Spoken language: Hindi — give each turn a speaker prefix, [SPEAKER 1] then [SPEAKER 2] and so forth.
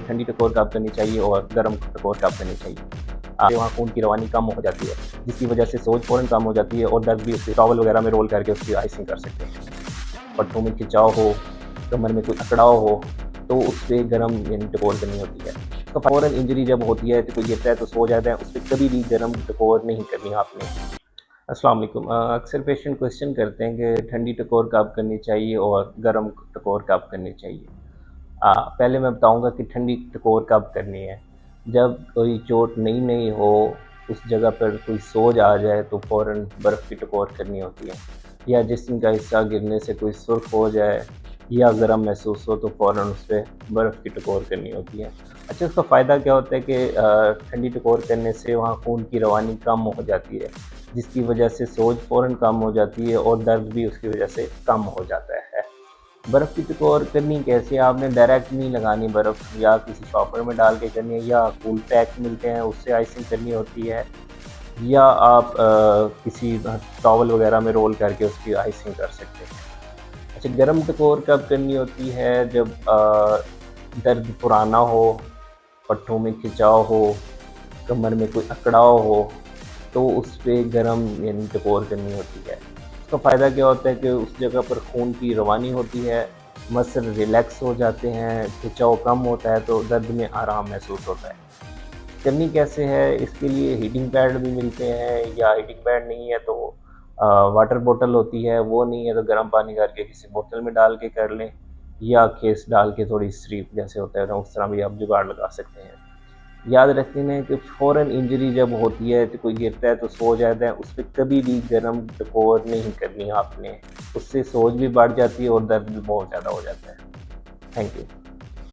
[SPEAKER 1] ठंडी टकोर कब करनी चाहिए और गर्म टकोर कब करनी चाहिए। वहाँ खून की रवानी कम हो जाती है, जिसकी वजह से सोज फ़ौरन कम हो जाती है और दर्द भी उससे टॉवल वगैरह में रोल करके उसकी आइसिंग कर सकते हैं। पट्टों में खिंचाव हो, कमर में कोई अकड़ाव हो, तो उस पर गर्म यानी टकोर करनी होती है। तो फ़ौरन इंजरी जब होती है तो कोई गिरता है तो सो जाता है, उस पर कभी भी गर्म टकोर नहीं करनी आपने। अस्सलाम वालेकुम। अक्सर पेशेंट क्वेश्चन करते हैं कि ठंडी टकोर कब करनी चाहिए और गर्म टकोर कब करनी चाहिए। पहले मैं बताऊंगा कि ठंडी टकोर कब करनी है। जब कोई चोट नई नई हो, उस जगह पर कोई सोज आ जाए तो फ़ौरन बर्फ़ की टकोर करनी होती है, या जिस्म का हिस्सा गिरने से कोई सुर्ख हो जाए या गर्म महसूस हो तो फ़ौरन उस पर बर्फ़ की टकोर करनी होती है। अच्छा, उसका फ़ायदा क्या होता है कि ठंडी टकोर करने से वहाँ खून की रवानी कम हो जाती है, जिसकी वजह से सोज फ़ौरन कम हो जाती है और दर्द भी उसकी वजह से कम हो जाता है। बर्फ़ की टकोर करनी कैसे? आपने डायरेक्ट नहीं लगानी बर्फ़, या किसी शॉपर में डाल के करनी है, या कूल पैक मिलते हैं उससे आइसिंग करनी होती है, या आप किसी टॉवल वगैरह में रोल करके उसकी आइसिंग कर सकते हैं। अच्छा, गर्म टकोर कब करनी होती है? जब दर्द पुराना हो, पट्टों में खिंचाव हो, कमर में कोई अकड़ाव हो, तो उस पे गर्म यानी टकोर करनी होती है। उसका फ़ायदा क्या होता है कि उस जगह पर खून की रवानी होती है, मसल रिलैक्स हो जाते हैं, खिंचाव कम होता है तो दर्द में आराम महसूस होता है। करनी कैसे है? इसके लिए हीटिंग पैड भी मिलते हैं, या हीटिंग पैड नहीं है तो वाटर बोतल होती है, वो नहीं है तो गर्म पानी करके किसी बोतल में डाल के कर लें, या केस डाल के थोड़ी स्ट्रीप जैसे होता है ना उस तरह भी आप जुगाड़ लगा सकते हैं। याद रखना है कि फ़ौरन इंजरी जब होती है तो कोई गिरता है तो सो जाता है, उस पर कभी भी गर्म टकोर नहीं करनी आपने, उससे सोज भी बढ़ जाती है और दर्द भी बहुत ज़्यादा हो जाता है। Thank you.